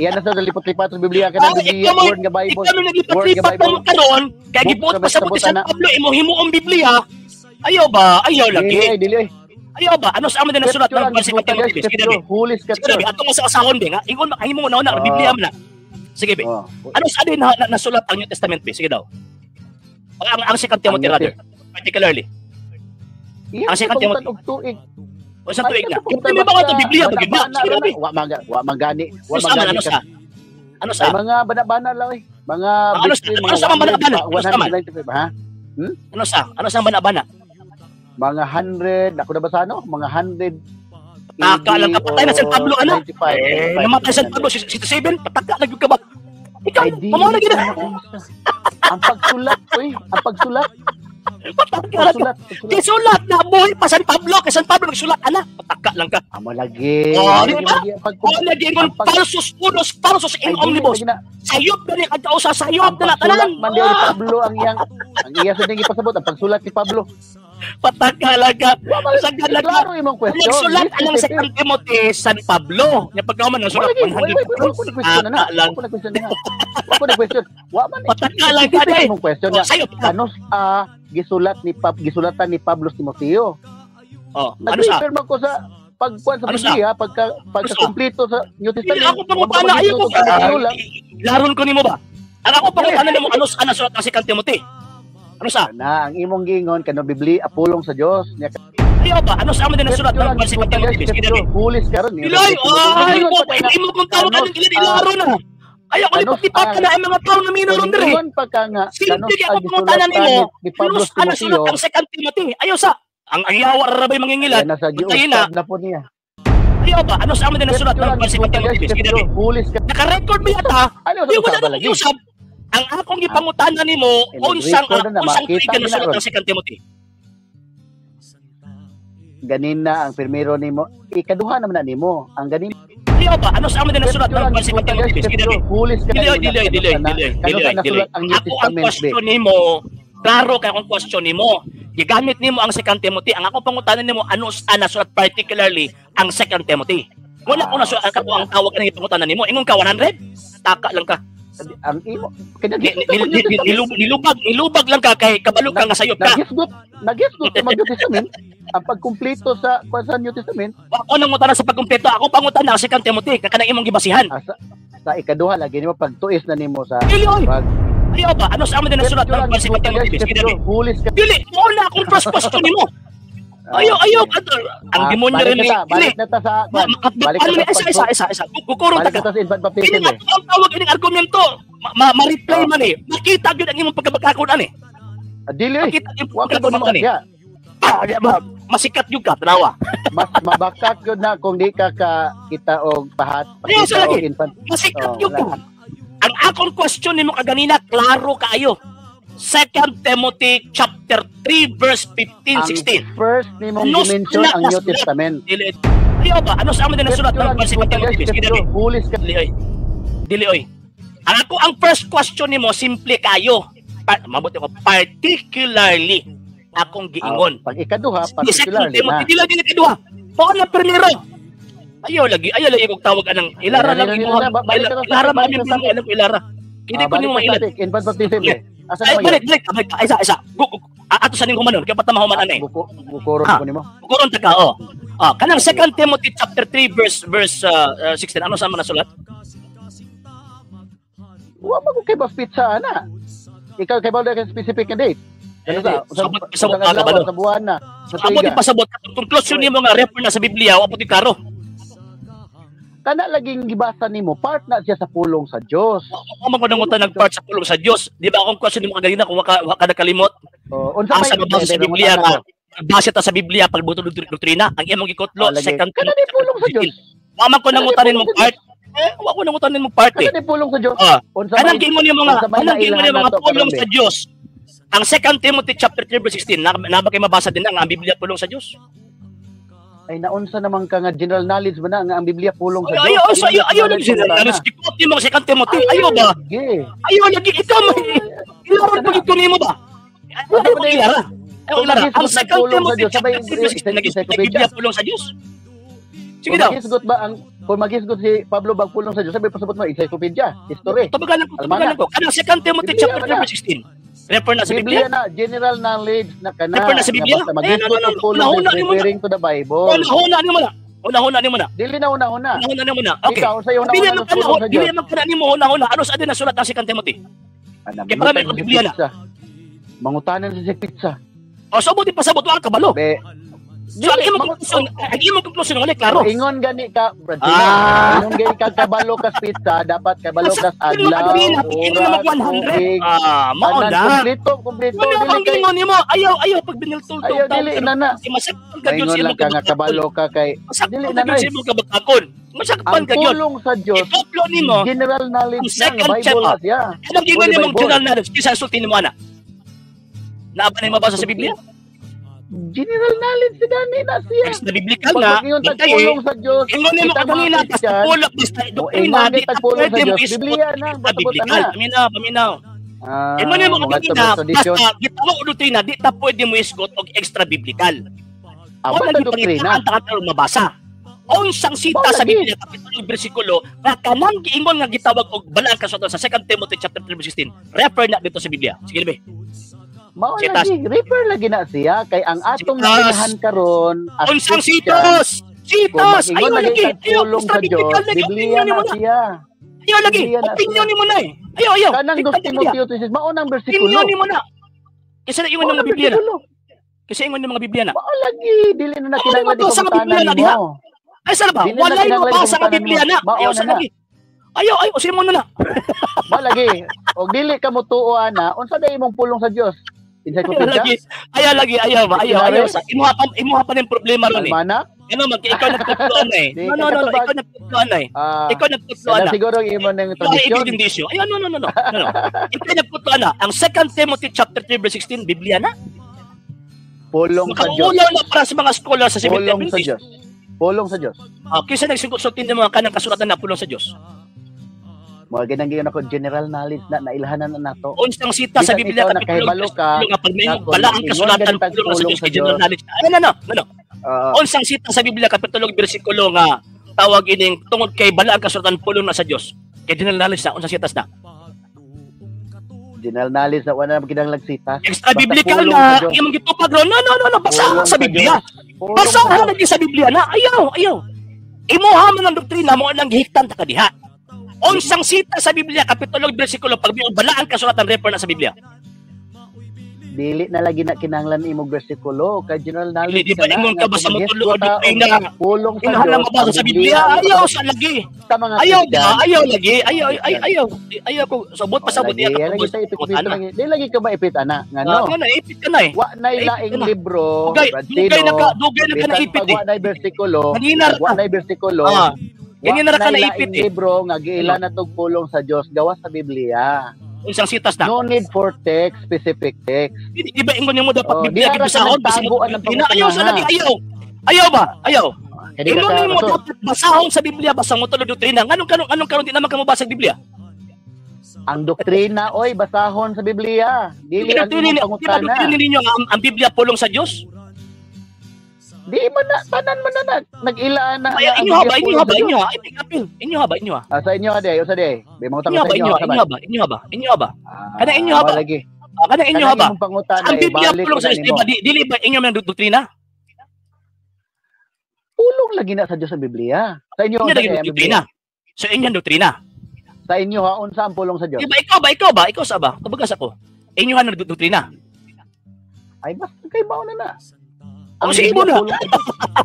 Iyan na sa lipat-lipat sa Biblia ka na Biblia, word nga Bible. Ikaw mo naglipat-lipat mo karon, kaya gibuot pa sa buti San Pablo, imo ang Biblia. Ayaw ba? Ayaw lagi. Dili. Ayaw ba? Ano sa amin na nasulat ng Pansi Timothy? Sige na, Holy Scripture. Ato nga sa asahon, be, nga. Ingon, mahimo mo na, Biblia mo na. Sige, be. Ano sa amin na nasulat ang New Testament, be? Sige daw. Ang 2 Timothy, rather. Particularly. Ang 2 Timothy. O sa tuig na. Hindi ba ito Biblia? Sige na, be. Wa magani. Ano sa? Mga bana-bana lang eh. Mga ano sa mga bana-bana? Ano sa bana-bana? Mga 100, ako na ba sa ano? Mga 100. Nakalang kapatay na San Pablo, ano? Namatay San Pablo, 67, pataka, nagyung ka ba? Ikaw, pamana gina. Ang pagsulat ko eh. Ang pagsulat. Pataka, kisulat na buhay pa San Pablo, kay San Pablo nagsulat, anak, pataka lang ka. Amo lagi. Lagi ingon, falsus unos, falsus in omnibus. Sayop na rin, kagkao sa sayop na natanan. Mandi ni Pablo ang iya sa nang ipasabot, ang pagsulat ni Pablo. Pataka lang ka. Klaro imong question. Nagsulat ang 2 Timothy San Pablo. Yung pagkauman nagsulat 100. Ako na question. Wa man. Pataka lang ka dai. Imong question na. Ano gisulatan ni Pablo Timoteo. Nag-refer man ko sa pagkuan sa Biblia, pagka-kumpleto sa New Testament. Ako pangutana ayo ko. Laron ko nimo ba? Ako pangutana nimo ano sulat ang 2 Timothy? Ano sa? Ang imong gingon kano Biblia apulong sa Dios. Ayaw ba? Ano sa amin din nasulat ng Pansi Timothy? Hulis karon. Iloy, imo kung tawag ka ng ilaro na. Ayaw ko ipagtipat ka na ang mga tao na minaron dire. Sige ako pangutanan nimo. Ano sulat ang 2 Timothy? Ayaw sa ang yawa ra bay mangingilad. Tayo na po niya. Ayaw ba? Ano sa amin din nasulat ng Pansi Timothy? Naka-record ba yata? Di wala na usab. Ang akong gipangutanan nimo unsang tuig ka nasulat ng 2 Timothy. Ganina ang primero nimo, ikaduha naman na nimo. Ang ganina. Ayaw ba? Ano sa amin din nasulat ng Pansi Timothy? Dili. Ako ang question nimo, klaro kay akong question nimo. Gigamit nimo ang 2 Timothy. Ang akong pangutanan nimo ano nasulat particularly ang 2 Timothy. Wala ko nasulat ang tawag ng pangutanan nimo. Ingon ka 100? Taka lang ka. Ang imo nilubag lang ka kay kabalo ka nga sayop ka. Nagisgot sa New Testament ang pagkumpleto sa New Testament. Ako nang ngutana sa pagkumpleto, ako pangutana sa 2 Timothy kanang imong gibasihan. Sa ikaduha lagi nimo pagtuis na nimo sa Ayaw ba? Ano sa amin din nasulat ng Pansi Timothy? Dili, wala akong first question nimo. Ayaw. Ang demonyo rin ni. Balik na ta sa isa. Kukurong ta ka. Hindi ang tawag ining argumento. Ma-reply man eh. Makita gyud ang imong pagkabakakon ani. Dili. Makita gyud pagkabakakon ani. Masikat gyud ka tanawa. Mas mabakak gyud na kung di ka kita og pahat. Masikat gyud ka. Ang akong question nimo kaganina klaro kaayo. 2 Timothy chapter 3 verse 15-16. Ang first nimong dimension ang New Testament. Ayaw ba? Ano sa amin din nasulat ng Pansi Timothy? Dili oy. Ang first question nimo simple kayo. Mabuti ko particularly akong giingon. Pag ikaduha particularly na. Dili ikaduha. Pao na primero. Ayaw lagi kog tawag anang ilara lang imo. Ilara man yung ilara. Kini ko nimo mailat. In baptism eh. Asa naman balik. Isa. Ato sa ning humanon kay patama human ani. Bukuron ko nimo. Bukuron ta ka kanang 2 Timothy chapter 3 verse 16 ano sa man nasulat? Wa mo kay pizza ana. Ikaw kay balda ka specific na date. Ano sa buwan na. Amo di pasabot conclusion nimo nga refer na sa Biblia wa puti karo. Kana laging gibasa nimo part na siya sa pulong sa Dios. Ako man nag part sa pulong sa Dios. Di ba akong question nimo kanina kung waka nakalimot? Unsa sa mabasa sa Biblia ka? Base ta sa Biblia pagbuto doktrina, ang imong gikutlo second kana di pulong sa Dios. Wa man ko nangutanin mo part. Wa ko nangutanin mo part. Kana di pulong sa Dios. Kanang giingon nimo nga, pulong sa Dios. Ang 2 Timothy chapter 3 verse 16, na ba kay mabasa din ang Biblia pulong sa Dios? Ay naunsa naman ka nga general knowledge ba na nga ang Biblia pulong sa Dios. Ayaw na general knowledge. Ikot mo sa 2 Timothy. Ayaw ba? Ayaw lagi ikaw ilaron mo gito nimo ba? Ayaw mo ilara. Ang 2 Timothy chapter 3 verse 16 Biblia pulong sa Dios. Sige daw. Kung maghisgot si Pablo Bagpulong sa Diyos, sabi pasabot mo, encyclopedia, history. Tabagan ko. Kanang 2 Timothy chapter 16. Refer na sa Biblia. Na, general knowledge na kana. Refer na sa Biblia. Maghisgot ng pulong referring to the Bible. Una ni mo na. Dili na una. Una ni mo na. Okay. Ikaw, sa'yo na una ng pulong sa Diyos. Dili man kana ni mo una. Ano sa din na sulat ng 2 Timothy? Kaya marami ang Biblia na. Mangutanan sa pizza. O, so buti pasabot ang kabalo. So, ang imong conclusion ulit, klaro. Ingon gani ka, Brad. Ingon gani ka kabalo kas pizza, dapat kabalo kas adlaw, oras, tubig. Mao na. Kompleto. Ang ingon nimo, ayaw pag biniltol to. Ayaw, dili na na. Ingon lang ka nga kabalo ka kay, dili na na. Masakpan ka yun. Ang pulong sa Diyos, general knowledge na, Bible na siya. Anong gingon nimo general knowledge? Kisa sulti nimo, ana? Naaba na yung mabasa sa Biblia? General knowledge na gani na siya. Extra biblical na. Pagpulong sa Diyos. Ingon mo kanina, basta pulong, basta doktrina, di pa pwede mo isgot. Extra biblical. Paminaw. Ingon mo kanina, basta gitawag o doktrina, di pa pwede mo isgot og extra biblical. Basta doktrina. Ang takataro mabasa. Unsang sita sa Biblia, kapitulo, bersikulo, na kanang giingon nga gitawag og balaan kasulatan sa 2 Timothy chapter 3:16. Refer na dito sa Biblia. Sige, Libe. Mao lagi, refer lagi na siya kay ang atong nanahan karon unsang sitos ayo lagi pulong sa Dios Biblia na siya ayo lagi opinion ni mo na ayo kanang 2 Timoteo 3:6 mao nang bersikulo opinion ni mo na kasi na ingon ng mga Biblia na kasi ingon ng mga Biblia na mao lagi dili na kinahanglan ikaw sa Biblia na diha ay sana ba walay mo ba sa Biblia na ayo sa lagi ayo simo na mao lagi og dili ka motuo ana unsa day imong pulong sa Dios. Ayaw ba? Imuha pa ng problema ron eh. Ano ikaw nagtutluan na eh. No, ikaw nagtutluan na eh. Ikaw nagtutluan na. Siguro imo nang tradisyon. Ay, no. Ikaw nagtutluan na. Ang 2 Timothy chapter 3:16 Biblia na. Pulong sa Diyos. Makakulaw na para sa mga scholar sa Civil Defense. Pulong sa Diyos. Kisa nagsugot-sutin ng mga kanang kasulatan na pulong sa Diyos. Mga ginang ako general knowledge na nailhanan na nato. Unsang sita sa Biblia kapitulo nga pag may bala ang kasulatan pulong sa Diyos general knowledge. No. Unsang sita sa Biblia kapitulo bersikulo nga tawag ining tungod kay bala ang kasulatan pulong na sa Dios. Kay general knowledge na unsang sitas na. General knowledge na wala kinang lagsita. Extra biblical na imong gitupag ron. No. Basa sa Biblia. Basa lagi sa Biblia na. Ayaw. Imuha man ang doktrina mo nang gihiktan ta kadiha. Unsang sita sa Biblia, kapitulo, bersikulo, pag may balaan kasulatan, refer na sa Biblia. Dili na lagi na kinahanglan imong bersikulo, kay general knowledge. Di ba ingon ka ba sa motulo o doktrina? Pulong sa Diyos. Mabasa sa Biblia, ayaw sa lagi. Ayaw lagi. Ayaw ko, sabot. Dili lagi ka maipit, ana. Ngano? Naipit ka na eh. Wa na laing libro, Dugay na ka naipit eh. Wa na bersikulo, Ganyan na ka naipit eh. Libro nga giila na tog pulong sa Dios gawas sa Biblia. Unsang sitas na. No need for text, specific text. Di ba ingon mo dapat Biblia gibasahon taguan ng pangutanan. Ayaw sa lagi, ayaw ba? Ingon mo dapat basahon sa Biblia basta mo tulo doktrina. Anong karon di naman ka mabasa sa Biblia? Ang doktrina basahon sa Biblia. Dili ang pangutanan. Doktrina ninyo ang Biblia pulong sa Dios. Di man na tanan man na nag-ilaan na. Inyo ha. Sa inyo ade, usa de. Be mo tama sa inyo ba? Kana inyo ha ba? Kana inyo ha ba? Ang Biblia pulong sa Dios, dili ba inyo man doktrina? Pulong lagi na sa Dios sa Biblia. Sa inyo ang doktrina. Sa inyo ang doktrina. Sa inyo ha unsa ang pulong sa Dios? Di ba ikaw ba? Ikaw sa ba? Kabagas ako. Inyo ang doktrina. Ay basta kay baon na. Ang sige mo na.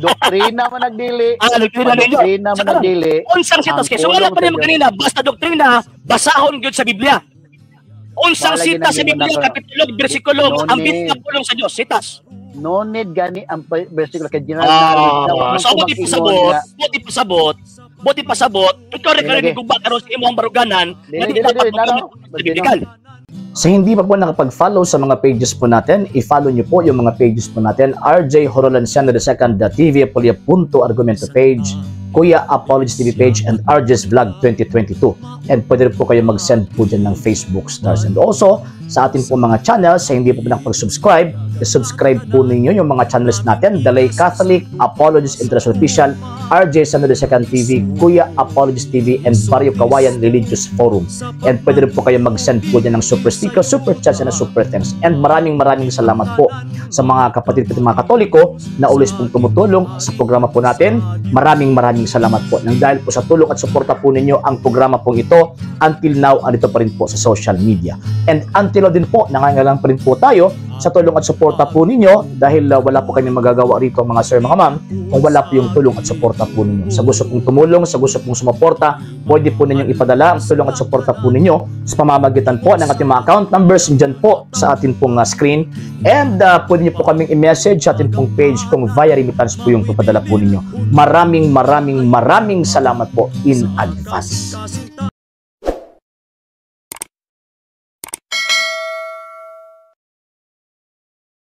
Doktrina man nagdili. Doktrina man nagdili. Unsang sitas kay so wala pa nimo kanina basta doktrina basahon gyud sa Biblia. Unsang sita sa Biblia kapitulo bersikulo ang Biblia pulong sa Dios sitas. No need gani ang bersikulo kay general knowledge. So buti pasabot. Ikaw rin gubak karon sa imong baruganan. Sa hindi pa po nakapag-follow sa mga pages po natin, i-follow nyo po yung mga pages po natin, RJ Horolenciano II, TV Apolia Punto Argumento page, Kuya Apologies TV page, and RJ's Vlog 2022. And pwede rin po kayo mag-send po dyan ng Facebook stars. And also, sa ating po mga channels, sa hindi po nakapag-subscribe, i-subscribe po ninyo yung mga channels natin, The Lay Catholic, Apologies International Official, RJ Sanado II TV, Kuya Apologist TV, and Barrio Kawayan Religious Forum. And pwede rin po kayo mag-send po dyan ng super sticker, super chats, and super thanks. And maraming salamat po sa mga kapatid at mga Katoliko na always pong tumutulong sa programa po natin. Maraming salamat po. Nang dahil po sa tulong at suporta po ninyo, ang programa pong ito until now andito pa rin po sa social media. And until now din po, nangangailangan pa rin po tayo sa tulong at suporta po ninyo dahil wala po kami magagawa rito mga sir, mga ma'am, kung wala po yung tulong at suporta po ninyo. Sa gusto pong tumulong, sa gusto pong sumuporta, pwede po ninyong ipadala ang tulong at suporta po ninyo sa pamamagitan po ng ating mga account numbers dyan po sa ating pong screen. And pwede nyo po kaming i-message sa ating pong page kung via remittance po yung papadala po ninyo. Maraming salamat po in advance.